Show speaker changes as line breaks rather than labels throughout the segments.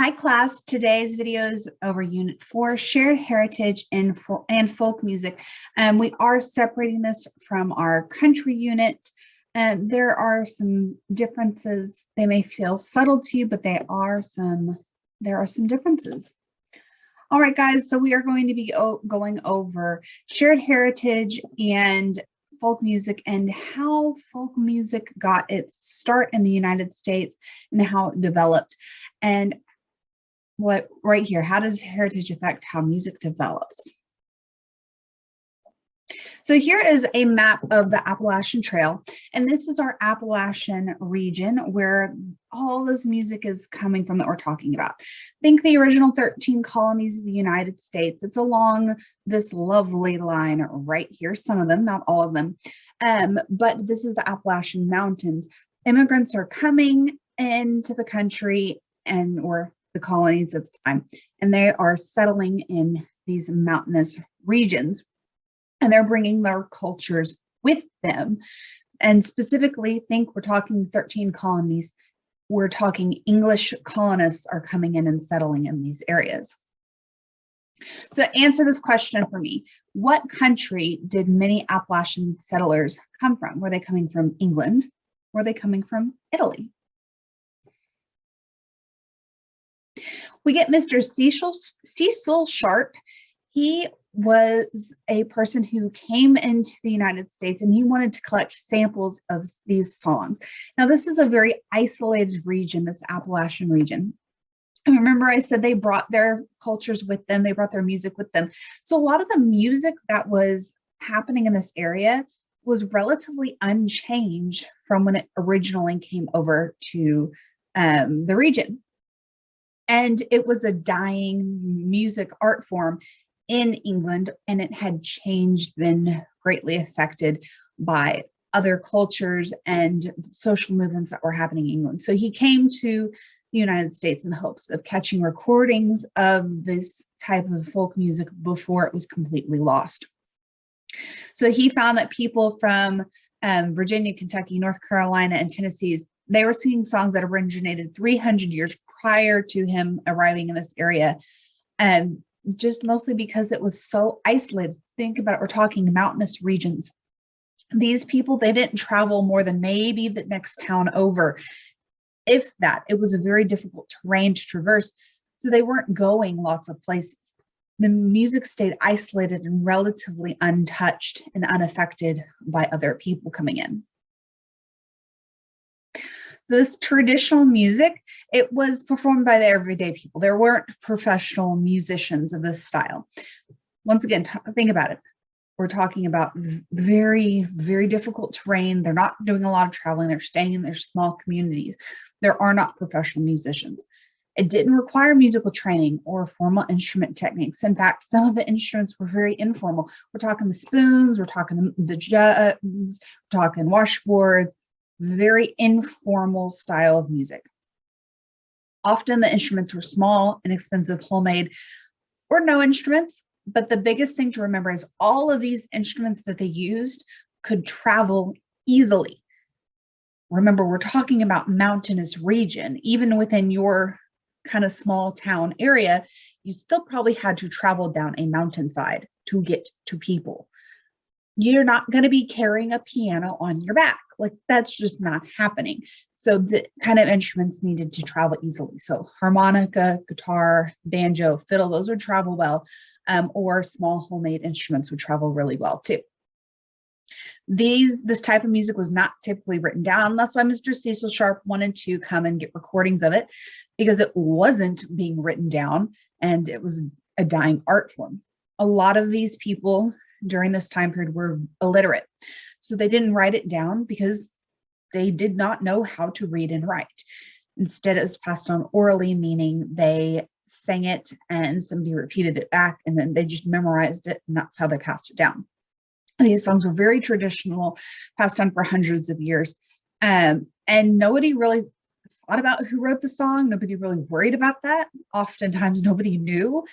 Hi class, today's video is over Unit 4, Shared Heritage and Folk Music. We are separating this from our country unit. There are some differences. They may feel subtle to you, but there are some differences. All right, guys, so we are going to be going over shared heritage and folk music and how folk music got its start in the United States and how it developed. And what right here, how does heritage affect how music develops? So here is a map of the Appalachian Trail, and this is our Appalachian region where all this music is coming from that we're talking about. Think the original 13 colonies of the United States. It's along this lovely line right here, some of them, not all of them, but this is the Appalachian Mountains. Immigrants are coming into the country or the colonies at the time, and they are settling in these mountainous regions, and they're bringing their cultures with them. And specifically, think we're talking 13 colonies. We're talking English colonists are coming in and settling in these areas. So answer this question for me. What country did many Appalachian settlers come from? Were they coming from England? Were they coming from Italy? We get Mr. Cecil Sharp. He was a person who came into the United States and he wanted to collect samples of these songs. Now, this is a very isolated region, this Appalachian region. And remember I said they brought their cultures with them, they brought their music with them. So a lot of the music that was happening in this area was relatively unchanged from when it originally came over to the region. And it was a dying music art form in England, and it had changed, been greatly affected by other cultures and social movements that were happening in England. So he came to the United States in the hopes of catching recordings of this type of folk music before it was completely lost. So he found that people from Virginia, Kentucky, North Carolina, and Tennessee, they were singing songs that originated 300 years prior to him arriving in this area, and just mostly because it was so isolated. Think about it, we're talking mountainous regions. These people, they didn't travel more than maybe the next town over, if that. It was a very difficult terrain to traverse, so they weren't going lots of places. The music stayed isolated and relatively untouched and unaffected by other people coming in. So this traditional music, it was performed by the everyday people. There weren't professional musicians of this style. Once again, think about it. We're talking about very, very difficult terrain. They're not doing a lot of traveling. They're staying in their small communities. There are not professional musicians. It didn't require musical training or formal instrument techniques. In fact, some of the instruments were very informal. We're talking the spoons, we're talking the jugs, we're talking washboards, very informal style of music. Often the instruments were small, inexpensive, homemade, or no instruments. But the biggest thing to remember is all of these instruments that they used could travel easily. Remember, we're talking about mountainous region. Even within your kind of small town area, you still probably had to travel down a mountainside to get to people. You're not going to be carrying a piano on your back. Like, that's just not happening. So the kind of instruments needed to travel easily. So harmonica, guitar, banjo, fiddle, those would travel well, or small homemade instruments would travel really well too. This type of music was not typically written down. That's why Mr. Cecil Sharp wanted to come and get recordings of it, because it wasn't being written down and it was a dying art form. A lot of these people during this time period were illiterate. So they didn't write it down because they did not know how to read and write. Instead, it was passed on orally, meaning they sang it and somebody repeated it back, and then they just memorized it, and that's how they passed it down. These songs were very traditional, passed on for hundreds of years. And nobody really thought about who wrote the song. Nobody really worried about that. Oftentimes, nobody knew.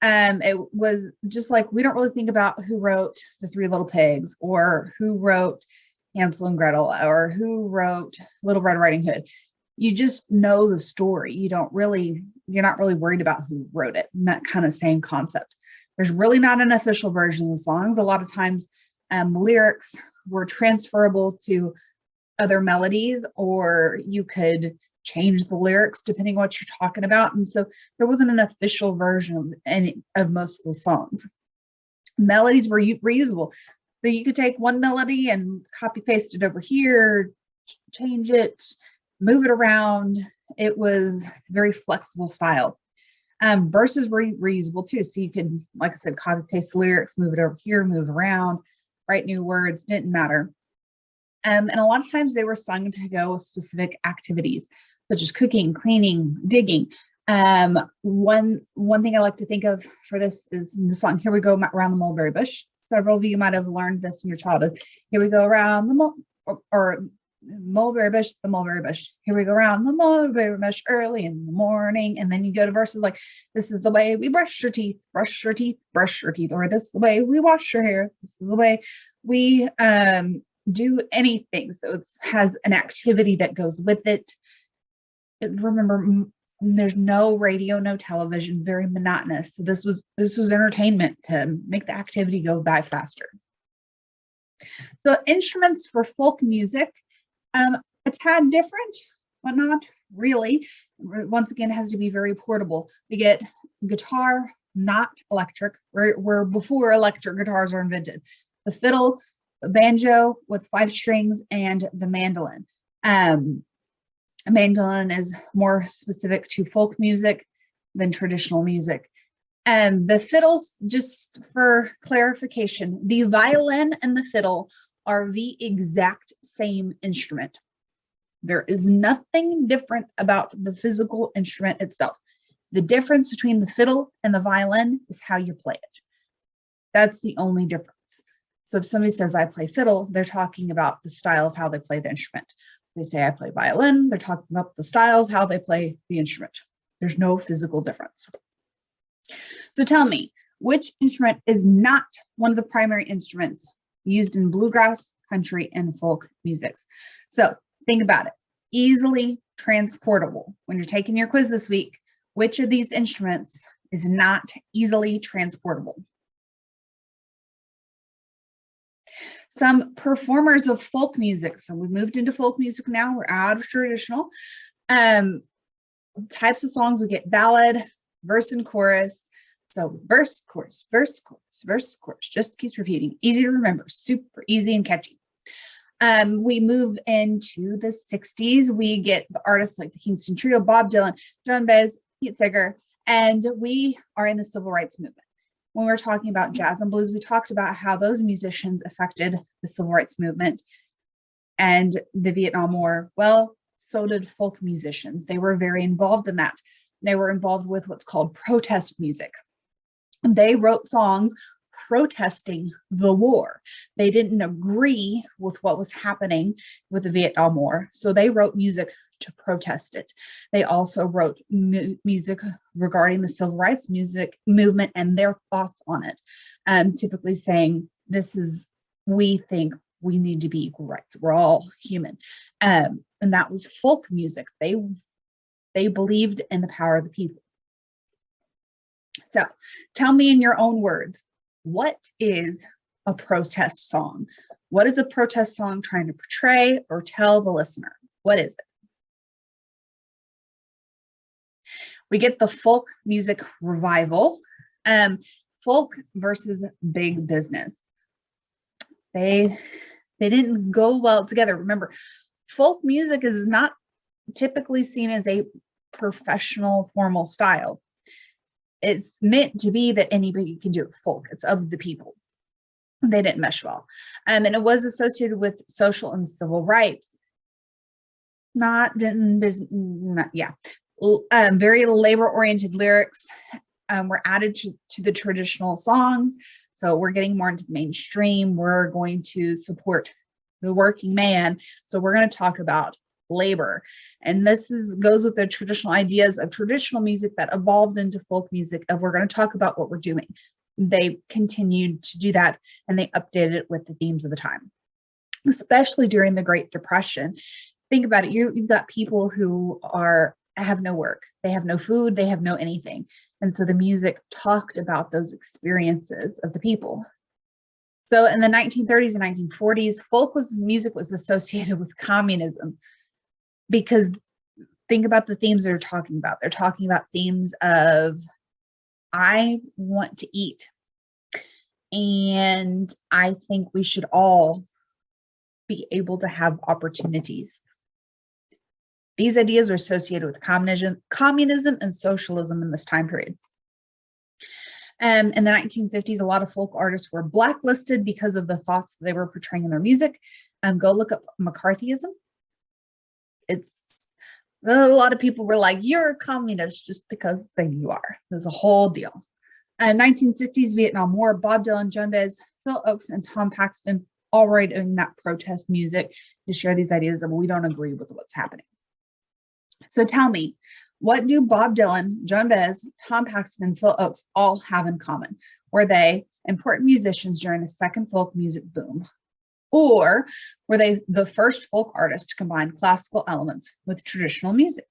It was just like, we don't really think about who wrote The Three Little Pigs, or who wrote Hansel and Gretel, or who wrote Little Red Riding Hood. you just know the story. You're not really worried about who wrote it, and that kind of same concept. There's really not an official version of the songs. A lot of times lyrics were transferable to other melodies, or you could change the lyrics depending on what you're talking about. And so there wasn't an official version of any of most of the songs. Melodies were reusable. So you could take one melody and copy paste it over here, change it, move it around. It was a very flexible style. Verses were reusable too. So you could, like I said, copy paste the lyrics, move it over here, move it around, write new words, didn't matter. And a lot of times they were sung to go with specific activities, such as cooking, cleaning, digging. One thing I like to think of for this is the song, Here We Go Around the Mulberry Bush. Several of you might have learned this in your childhood. Here we go around the mulberry bush, the mulberry bush. Here we go around the mulberry bush early in the morning. And then you go to verses like, this is the way we brush your teeth, brush your teeth, brush your teeth. Or this is the way we wash your hair. This is the way we do anything. So it has an activity that goes with it. Remember, there's no radio, no television, very monotonous. So this was entertainment to make the activity go by faster. So instruments for folk music, a tad different, but not really. Once again, it has to be very portable. We get guitar, not electric, where before electric guitars are invented. The fiddle, the banjo with 5 strings, and the mandolin. A mandolin is more specific to folk music than traditional music. And the fiddles, just for clarification, the violin and the fiddle are the exact same instrument. There is nothing different about the physical instrument itself. The difference between the fiddle and the violin is how you play it. That's the only difference. So if somebody says, I play fiddle, they're talking about the style of how they play the instrument. They say I play violin, they're talking about the style of how they play the instrument. There's no physical difference. So tell me, which instrument is not one of the primary instruments used in bluegrass, country, and folk musics? So think about it. Easily transportable. When you're taking your quiz this week, which of these instruments is not easily transportable? Some performers of folk music. So we moved into folk music now. We're out of traditional. Types of songs, we get ballad, verse and chorus. So verse, chorus, verse, chorus, verse, chorus. Just keeps repeating. Easy to remember. Super easy and catchy. We move into the 60s. We get the artists like the Kingston Trio, Bob Dylan, Joan Baez, Pete Seeger, and we are in the civil rights movement. When we were talking about jazz and blues, we talked about how those musicians affected the civil rights movement and the Vietnam War. Well, so did folk musicians. They were very involved in that. They were involved with what's called protest music. They wrote songs protesting the war. They didn't agree with what was happening with the Vietnam War, so they wrote music to protest it. They also wrote music regarding the civil rights music movement and their thoughts on it, typically saying, we think we need to be equal rights. We're all human. And that was folk music. They believed in the power of the people. So tell me in your own words, what is a protest song? What is a protest song trying to portray or tell the listener? What is it? We get the folk music revival, folk versus big business. They didn't go well together. Remember, folk music is not typically seen as a professional formal style. It's meant to be that anybody can do it. Folk, it's of the people. They didn't mesh well. And it was associated with social and civil rights. Very labor-oriented lyrics were added to the traditional songs. So we're getting more into the mainstream. We're going to support the working man. So we're going to talk about labor. And this goes with the traditional ideas of traditional music that evolved into folk music of we're going to talk about what we're doing. They continued to do that, and they updated it with the themes of the time. Especially during the Great Depression, think about it. You've got people who have no work, they have no food, they have no anything. And so the music talked about those experiences of the people. So in the 1930s and 1940s, music was associated with communism, because think about the themes they're talking about. They're talking about themes of, I want to eat, and I think we should all be able to have opportunities. These ideas are associated with communism and socialism in this time period. In the 1950s, a lot of folk artists were blacklisted because of the thoughts they were portraying in their music. Go look up McCarthyism. A lot of people were like, you're a communist just because say you are. There's a whole deal. 1960s Vietnam War, Bob Dylan, Joan Baez, Phil Oakes, and Tom Paxton all writing that protest music to share these ideas of, we don't agree with what's happening. So tell me, what do Bob Dylan, Joan Baez, Tom Paxton, and Phil Oakes all have in common? Were they important musicians during the second folk music boom? Or were they the first folk artists to combine classical elements with traditional music?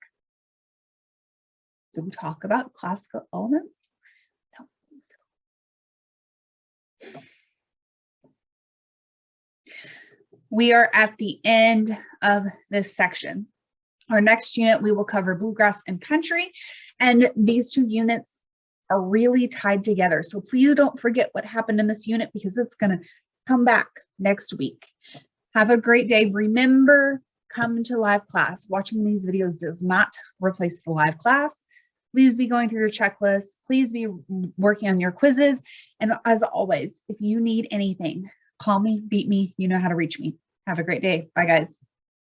Did we talk about classical elements? I don't think so. We are at the end of this section. Our next unit, we will cover bluegrass and country, and these two units are really tied together. So please don't forget what happened in this unit, because it's going to come back next week. Have a great day. Remember, come to live class. Watching these videos does not replace the live class. Please be going through your checklist. Please be working on your quizzes. And as always, if you need anything, call me, beat me. You know how to reach me. Have a great day. Bye, guys.